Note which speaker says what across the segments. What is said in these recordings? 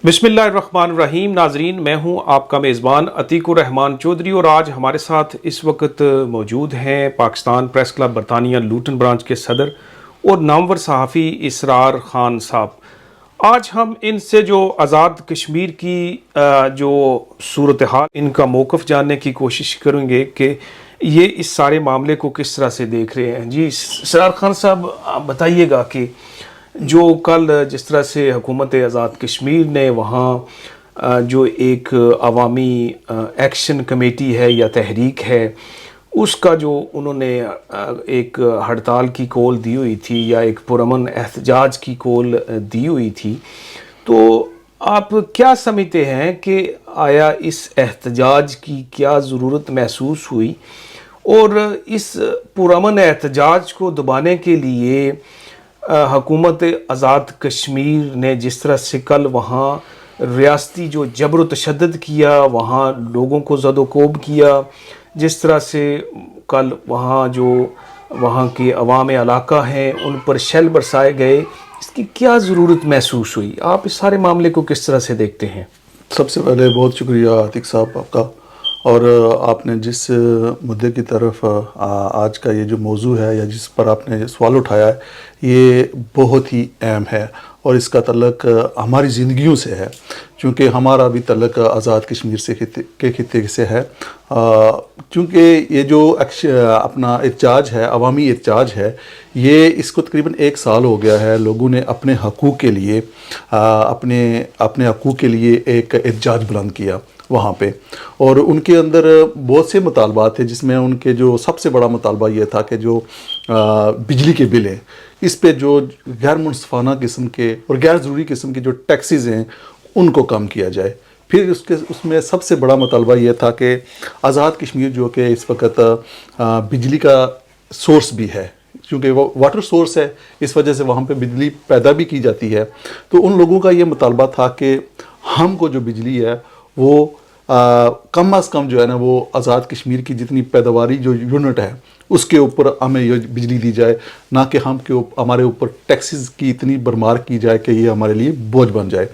Speaker 1: बिस्मिल्लाहिर्रहमानिर्रहीम। नाजरीन, मैं हूं आपका मेज़बान अतीकुर रहमान चौधरी और आज हमारे साथ इस वक्त मौजूद हैं पाकिस्तान प्रेस क्लब बरतानिया लूटन ब्रांच के सदर और नामवर सहाफ़ी इसरार ख़ान साहब। आज हम इनसे जो आज़ाद कश्मीर की जो सूरत हाल, इनका मौक़िफ़ जानने की कोशिश करेंगे कि ये इस सारे मामले को किस तरह से देख रहे हैं। जी इसरार ख़ान साहब, आप बताइएगा कि जो कल जिस तरह से हुकूमत आज़ाद कश्मीर ने वहाँ जो एक अवामी एक्शन कमेटी है या तहरीक है, उसका जो उन्होंने एक हड़ताल की कॉल दी हुई थी या एक पुरअमन एहतजाज की कॉल दी हुई थी, तो आप क्या समझते हैं कि आया इस एहतजाज की क्या ज़रूरत महसूस हुई और इस पुरअमन एहतजाज को दबाने के लिए हुकूमत आज़ाद कश्मीर ने जिस तरह से कल वहाँ रियासती जो जबर तशद्दुद किया, वहाँ लोगों को ज़दोकोब किया, जिस तरह से कल वहाँ जो वहाँ के अवाम इलाका हैं उन पर शेल बरसाए गए, इसकी क्या ज़रूरत महसूस हुई? आप इस सारे मामले को किस तरह से देखते हैं?
Speaker 2: सबसे पहले बहुत शुक्रिया आतिक साहब आपका, और आपने जिस मुद्दे की तरफ आज का ये जो मौजू है या जिस पर आपने सवाल उठाया है, ये बहुत ही अहम है और इसका तल्लक हमारी ज़िंदगियों से है, क्योंकि हमारा भी तल्लक आज़ाद कश्मीर से खित्ते से है। क्योंकि ये जो अपना एहतजाज है, अवामी एहतजाज है, ये इसको तकरीबन 1 साल हो गया है। लोगों ने अपने हकूक़ के लिए अपने हकूक़ के लिए एक एहतजाज बुलंद किया वहाँ पे, और उनके अंदर बहुत से मुतालबात थे, जिसमें उनके जो सबसे बड़ा मुतालबा ये था कि जो बिजली के बिल हैं, इस पे जो गैर मुनसिफाना किस्म के और गैर ज़रूरी किस्म के जो टैक्सेस हैं उनको कम किया जाए। फिर उसमें सबसे बड़ा मुतालबा ये था कि आज़ाद कश्मीर जो कि इस वक्त बिजली का सोर्स भी है, क्योंकि वो वाटर सोर्स है, इस वजह से वहाँ पे बिजली पैदा भी की जाती है। तो उन लोगों का ये मुतालबा था कि हमको जो बिजली है वो कम अज़ कम जो है ना, वो आज़ाद कश्मीर की जितनी पैदावारी जो यूनिट है उसके ऊपर हमें ये बिजली दी जाए, ना कि हमारे ऊपर टैक्सेस की इतनी भरमार की जाए कि ये हमारे लिए बोझ बन जाए।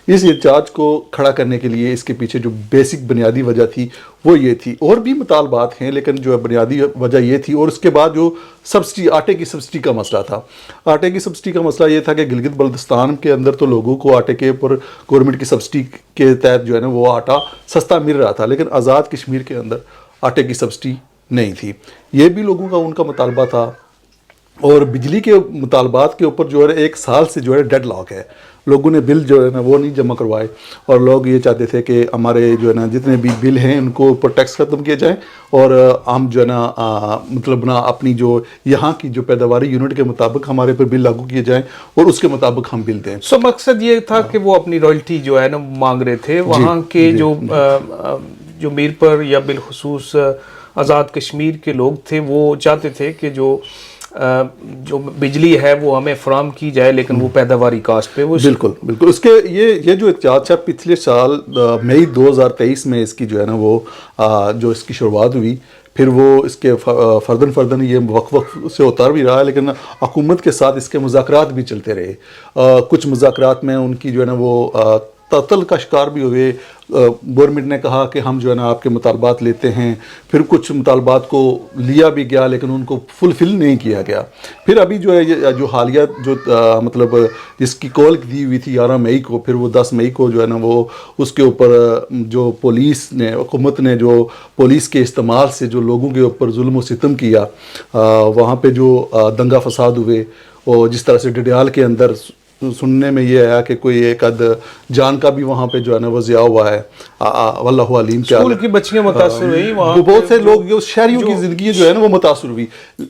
Speaker 2: इस एहतजाज को खड़ा करने के लिए इसके पीछे जो बेसिक बुनियादी वजह थी वो ये थी। और भी मुतालबात हैं, लेकिन जो बुनियादी वजह ये थी। और उसके बाद जो सब्सिडी, आटे की सब्सिडी का मसला था। आटे की सब्सिडी का मसला ये था कि गिलगित बल्तिस्तान के अंदर तो लोगों को आटे के ऊपर गवर्नमेंट की सब्सिडी के तहत जो है ना वो आटा सस्ता मिल रहा था, लेकिन आज़ाद कश्मीर के अंदर आटे की सब्सिडी नहीं थी। ये भी लोगों का उनका मुतालबा था। और बिजली के मुतालबात के ऊपर जो है 1 साल से जो है डेड लॉक है, लोगों ने बिल जो है ना वो नहीं जमा करवाए, और लोग ये चाहते थे कि हमारे जो है ना जितने भी बिल हैं उनको ऊपर टैक्स ख़त्म किया जाए और हम जो है ना मतलब ना अपनी जो यहाँ की जो पैदावारी यूनिट के मुताबिक हमारे पर बिल लागू किए जाएँ और उसके मुताबिक हम बिल दें।
Speaker 1: सो मकसद ये था कि वो अपनी रॉयल्टी जो है ना मांग रहे थे वहाँ के जो मीर पर या बिलखुसूस आज़ाद कश्मीर के लोग थे, वो चाहते थे कि जो बिजली है वो हमें फराम की जाए, लेकिन वो पैदावारी कास्ट पे वो
Speaker 2: बिल्कुल बिल्कुल उसके ये जो एहतजाज है पिछले साल मई 2023 में इसकी जो है ना वो जो इसकी शुरुआत हुई, फिर वो इसके फर्दन ये वक्फ से उतार भी रहा है, लेकिन हुकूमत के साथ इसके मुज़ाकरात भी चलते रहे। कुछ मुज़ाकरात में उनकी जो है ना वो तअत्तुल का शिकार भी हुए। गवर्नमेंट ने कहा कि हम जो है ना आपके मुतालबात लेते हैं, फिर कुछ मुतालबात को लिया भी गया लेकिन उनको फुलफ़िल नहीं किया गया। फिर अभी जो है ये जो हालिया जो मतलब जिसकी कॉल दी हुई थी 11 मई को, फिर वो 10 मई को जो है ना वो उसके ऊपर जो पुलिस ने, हुकूमत ने जो पुलिस के इस्तेमाल से जो लोगों के ऊपर जुल्म व सितम किया, वहाँ पे जो दंगा फसाद हुए, और जिस तरह से डडियाल के अंदर सुनने में ये आया कि कोई एक आध जान का भी वहाँ पे जो है ना वो ज़िया हुआ है। वल्लाहु अलीम, क्या
Speaker 1: स्कूल की बच्चियाँ मुतासर हुई, वहाँ
Speaker 2: बहुत से लोग जो शहरियों की ज़िंदगी जो है ना वो मुतासर हुई।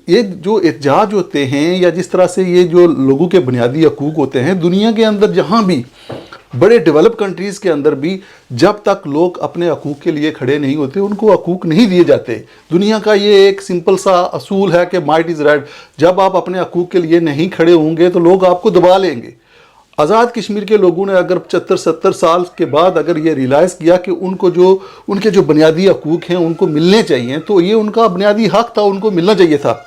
Speaker 2: ये जो एहतजाज होते हैं या जिस तरह से ये जो लोगों के बुनियादी हकूक़ होते हैं, दुनिया के अंदर जहाँ भी बड़े डेवलप कंट्रीज़ के अंदर भी जब तक लोग अपने हकूक़ के लिए खड़े नहीं होते उनको हकूक़ नहीं दिए जाते। दुनिया का ये एक सिंपल सा असूल है कि माइट इज़ राइट। जब आप अपने हकूक़ के लिए नहीं खड़े होंगे तो लोग आपको दबा लेंगे। आज़ाद कश्मीर के लोगों ने अगर 75-70 साल के बाद अगर ये रियलाइज़ किया कि उनके जो बुनियादी हकूक़ हैं उनको मिलने चाहिए, तो ये उनका बुनियादी हक़ था, उनको मिलना चाहिए था।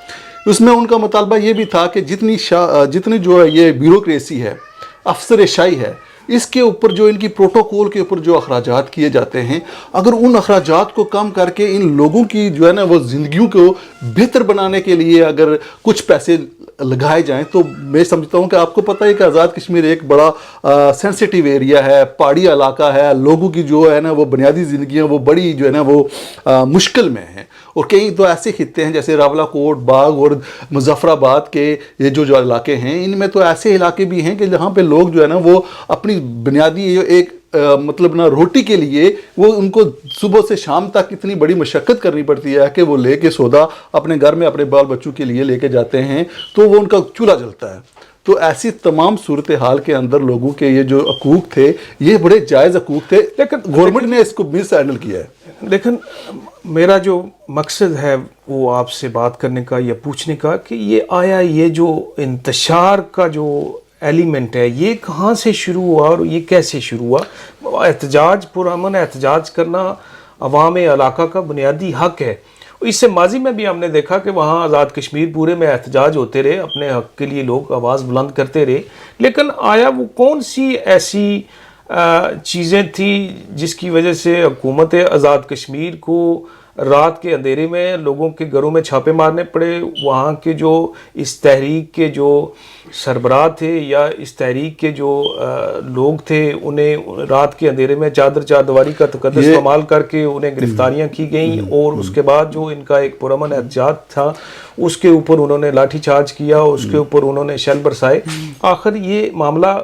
Speaker 2: उसमें उनका मुतालबा ये भी था कि जितनी जो है ये ब्यूरोक्रेसी है, अफसरशाही है, اس کے اوپر جو ان کی پروٹوکول کے اوپر جو اخراجات کیے جاتے ہیں، اگر ان اخراجات کو کم کر کے ان لوگوں کی جو ہے نا وہ زندگیوں کو بہتر بنانے کے لیے اگر کچھ پیسے لگائے جائیں، تو میں سمجھتا ہوں کہ آپ کو پتہ ہے کہ آزاد کشمیر ایک بڑا سینسیٹیو ایریا ہے، پہاڑی علاقہ ہے، لوگوں کی جو ہے نا وہ بنیادی زندگیاں وہ بڑی جو ہے نا وہ مشکل میں ہیں، اور کئی تو ایسے خطے ہیں جیسے راولہ کوٹ، باغ اور مظفر آباد کے یہ جو علاقے ہیں، ان میں تو ایسے علاقے بھی ہیں کہ جہاں پہ لوگ جو ہے نا وہ اپنی بنیادی ایک مطلب نا روٹی کے لیے وہ ان کو صبح سے شام تک اتنی بڑی مشقت کرنی پڑتی ہے کہ وہ لے کے سودا اپنے گھر میں اپنے بال بچوں کے لیے لے کے جاتے ہیں، تو وہ ان کا چولہا جلتا ہے۔ تو ایسی تمام صورتحال کے اندر لوگوں کے یہ جو حقوق تھے یہ بڑے جائز حقوق تھے، لیکن گورنمنٹ نے اس کو مس ہینڈل کیا ہے۔
Speaker 1: لیکن میرا جو مقصد ہے وہ آپ سے بات کرنے کا یا پوچھنے کا کہ یہ جو انتشار کا جو ایلیمنٹ ہے یہ کہاں سے شروع ہوا اور یہ کیسے شروع ہوا؟ احتجاج، پرامن احتجاج کرنا عوام علاقہ کا بنیادی حق ہے۔ اس سے ماضی میں بھی ہم نے دیکھا کہ وہاں آزاد کشمیر پورے میں احتجاج ہوتے رہے، اپنے حق کے لیے لوگ آواز بلند کرتے رہے، لیکن آیا وہ کون سی ایسی چیزیں تھیں جس کی وجہ سے حکومت آزاد کشمیر کو رات کے اندھیرے میں لوگوں کے گھروں میں چھاپے مارنے پڑے؟ وہاں کے جو اس تحریک کے جو سربراہ تھے یا اس تحریک کے جو لوگ تھے انہیں رات کے اندھیرے میں چادر چاردیواری کا تقدس پامال کر کے انہیں گرفتاریاں کی گئیں، اور اس کے بعد جو ان کا ایک پرامن احتجاج تھا اس کے اوپر انہوں نے لاٹھی چارج کیا، اس کے اوپر انہوں نے شیل برسائے۔ آخر یہ معاملہ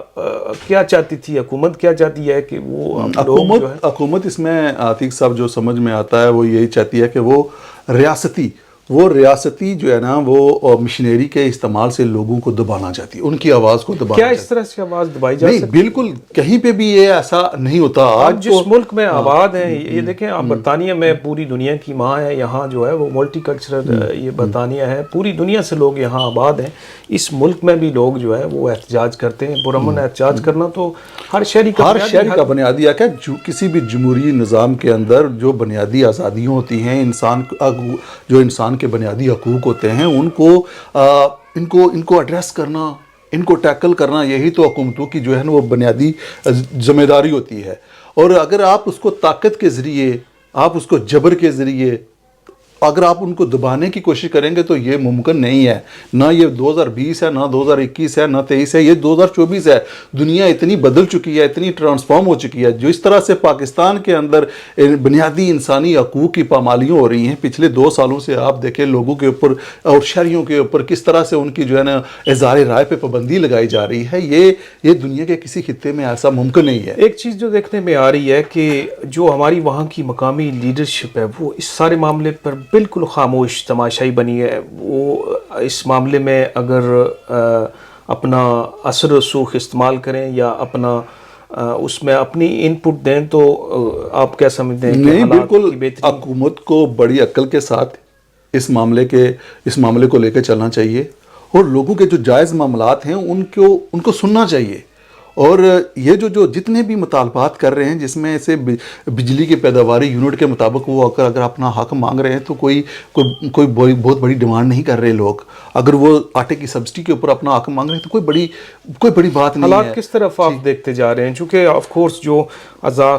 Speaker 1: کیا چاہتی تھی حکومت؟ کیا چاہتی ہے کہ وہ
Speaker 2: حکومت اس میں عتیق صاحب جو سمجھ میں آتا ہے وہ یہی چاہتی ہے کہ وہ ریاستی جو ہے نا وہ مشنری کے استعمال سے لوگوں کو دبانا چاہتی ہے، ان کی آواز کو دبانا
Speaker 1: چاہتی ہے۔ کیا اس طرح سے آواز دبائی جا سکتی؟
Speaker 2: نہیں، بالکل کہیں پہ بھی یہ ایسا نہیں ہوتا۔
Speaker 1: آپ جس ملک میں آباد ہیں، یہ دیکھیں آپ برطانیہ میں پوری دنیا کی ماں ہے، یہاں جو ہے وہ ملٹی کلچرل یہ برطانیہ ہے، پوری دنیا سے لوگ یہاں آباد ہیں، اس ملک میں بھی لوگ جو ہے وہ احتجاج کرتے ہیں۔ پرامن احتجاج کرنا تو ہر شہری
Speaker 2: کا بنیادی حق ہے۔ کسی بھی جمہوری نظام کے اندر جو بنیادی آزادیاں ہوتی ہیں، انسان کے بنیادی حقوق ہوتے ہیں، ان کو ایڈریس کرنا، ان کو ٹیکل کرنا، یہی تو حکومتوں کی جو ہے نا وہ بنیادی ذمہ داری ہوتی ہے۔ اور اگر آپ اس کو طاقت کے ذریعے، آپ اس کو جبر کے ذریعے اگر آپ ان کو دبانے کی کوشش کریں گے تو یہ ممکن نہیں ہے۔ نہ یہ 2020 ہے، نہ 2021 ہے، نہ 23 ہے، یہ 2024 ہے۔ دنیا اتنی بدل چکی ہے، اتنی ٹرانسفارم ہو چکی ہے۔ جو اس طرح سے پاکستان کے اندر بنیادی انسانی حقوق کی پامالیاں ہو رہی ہیں پچھلے 2 سالوں سے، آپ دیکھیں لوگوں کے اوپر اور شہریوں کے اوپر کس طرح سے ان کی جو ہے نا اظہار رائے پہ پابندی لگائی جا رہی ہے، یہ دنیا کے کسی خطے میں ایسا ممکن نہیں ہے۔
Speaker 1: ایک چیز جو دیکھنے میں آ رہی ہے کہ جو ہماری وہاں کی مقامی لیڈرشپ ہے وہ اس سارے معاملے پر بالکل خاموش تماشائی بنی ہے۔ وہ اس معاملے میں اگر اپنا اثر و رسوخ استعمال کریں یا اپنا اس میں اپنی ان پٹ دیں تو آپ کیا سمجھتے ہیں؟
Speaker 2: نہیں، بالکل حکومت کو بڑی عقل کے ساتھ اس معاملے کو لے کے چلنا چاہیے، اور لوگوں کے جو جائز معاملات ہیں ان کو سننا چاہیے، اور یہ جو جتنے بھی مطالبات کر رہے ہیں جس میں سے بجلی کے پیداواری یونٹ کے مطابق وہ اگر اپنا حق مانگ رہے ہیں تو کوئی بہت بڑی ڈیمانڈ نہیں کر رہے لوگ۔ اگر وہ آٹے کی سبسڈی کے اوپر اپنا حق مانگ رہے ہیں تو کوئی بڑی بات نہیں ہے۔
Speaker 1: حالات کس طرف آپ دیکھتے جا رہے ہیں؟ چونکہ آف کورس جو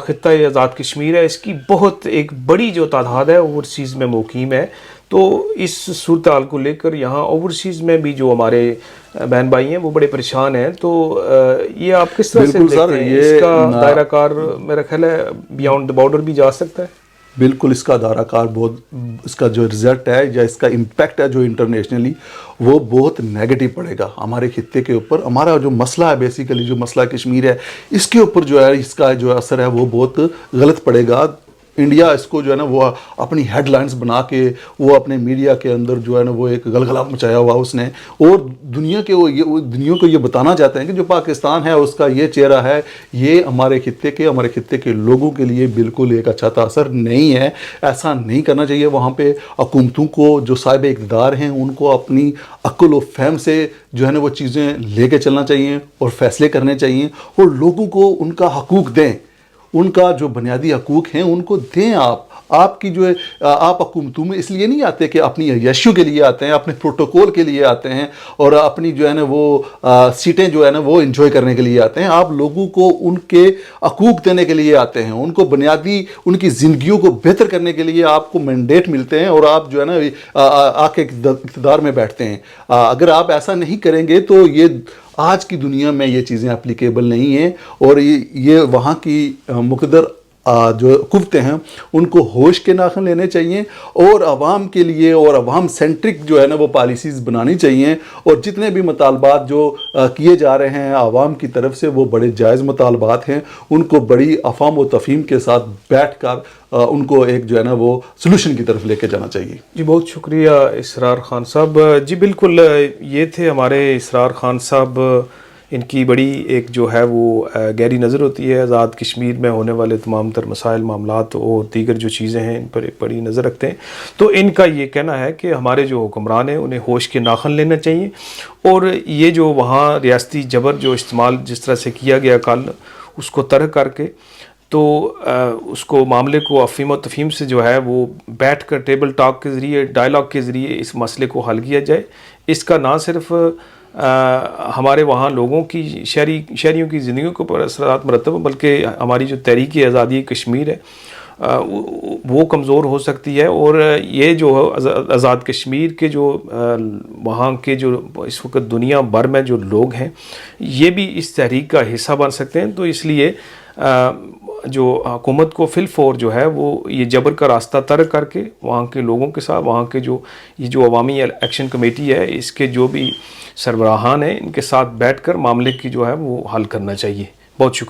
Speaker 1: خطہ آزاد کشمیر ہے اس کی بہت ایک بڑی جو تعداد ہے اوورسیز میں مقیم ہے، تو اس صورتحال کو لے کر یہاں اوورسیز میں بھی جو ہمارے بہن بھائی ہیں وہ بڑے پریشان ہیں، تو یہ آپ کس طرح سے دیکھتے ہیں؟ اس کا دائرہ کار میرا خیال ہے بیانڈ دا بارڈر بھی جا سکتا ہے۔
Speaker 2: بالکل، اس کا دائرہ کار اس کا جو رزلٹ ہے یا اس کا امپیکٹ ہے جو انٹرنیشنلی وہ بہت نیگیٹو پڑے گا ہمارے خطے کے اوپر۔ ہمارا جو مسئلہ ہے بیسیکلی جو مسئلہ کشمیر ہے اس کے اوپر جو ہے اس کا جو اثر ہے وہ بہت غلط پڑے گا۔ انڈیا اس کو جو ہے نا وہ اپنی ہیڈ لائنز بنا کے وہ اپنے میڈیا کے اندر جو ہے نا وہ ایک غلغلہ مچایا ہوا اس نے، اور دنیا کو یہ بتانا چاہتے ہیں کہ جو پاکستان ہے اس کا یہ چہرہ ہے، یہ ہمارے خطے کے لوگوں کے لیے بالکل ایک اچھا اثر نہیں ہے۔ ایسا نہیں کرنا چاہیے۔ وہاں پہ حکومتوں کو جو صاحب اقتدار ہیں ان کو اپنی عقل و فہم سے جو ہے نا وہ چیزیں لے کے چلنا چاہیے اور فیصلے کرنے چاہیے، اور لوگوں کو ان کا حقوق دیں۔ उनका जो बुनियादी हकूक़ हैं उनको दें आपकी जो है आप हुकूमतों में इसलिए नहीं आते कि अपनी यशु के लिए आते हैं, अपने प्रोटोकॉल के लिए आते हैं और अपनी जो है ना वो सीटें जो है ना वो एंजॉय करने के लिए आते हैं। आप लोगों को उनके हकूक़ देने के लिए आते हैं, उनको बुनियादी उनकी ज़िंदगियों को बेहतर करने के लिए आपको मैंडेट मिलते हैं और आप जो है ना आके इक़्तिदार में बैठते हैं। अगर आप ऐसा नहीं करेंगे तो ये आज की दुनिया में ये चीज़ें एप्लीकेबल नहीं हैं और ये वहाँ की मुक़द्दर जो कुव्वतें हैं उनको होश के नाखन लेने चाहिए और आवाम के लिए और आवाम सेंट्रिक जो है ना वो पॉलिसीज़ बनानी चाहिए। और जितने भी मुतालबात जो किए जा रहे हैं आवाम की तरफ से वो बड़े जायज़ मुतालबात हैं, उनको बड़ी अफ़ाम व तफ़हीम के साथ बैठ कर उनको एक जो है ना वो सलूशन की तरफ लेके जाना चाहिए।
Speaker 1: जी बहुत शुक्रिया इसरार खान साहब। जी बिल्कुल, ये थे हमारे इसरार खान साहब। इनकी बड़ी एक जो है वो गहरी नज़र होती है, आज़ाद कश्मीर में होने वाले तमाम तर मसाइल मामलात और दीगर जो चीज़ें हैं इन पर एक बड़ी नज़र रखते हैं। तो इनका ये कहना है कि हमारे जो हुक्मरान हैं उन्हें होश के नाखन लेना चाहिए और ये जो वहाँ रियासती जबर जो इस्तेमाल जिस तरह से किया गया कल, उसको तर्क करके तो उसको मामले को अफ़ीम व तफ़हीम से जो है वो बैठ कर टेबल टॉक के ज़रिए, डायलॉग के ज़रिए इस मसले को हल किया जाए। इसका ना सिर्फ हमारे वहाँ लोगों की शहरियों की ज़िंदगी के ऊपर असरात मरतब, बल्कि हमारी जो तहरीक आज़ादी कश्मीर है वो कमज़ोर हो सकती है। और ये जो आज़ाद कश्मीर के जो वहाँ के जो इस वक्त दुनिया भर में जो लोग हैं ये भी इस तहरीक का हिस्सा बन सकते हैं। तो इसलिए जो हुकूमत को फिलफौर जो है वो ये जबर का रास्ता तर्क करके वहाँ के लोगों के साथ, वहाँ के जो ये जो अवामी एक्शन कमेटी है इसके जो भी सरबराहान हैं इनके साथ बैठकर मामले की जो है वो हल करना चाहिए। बहुत शुक्रिया।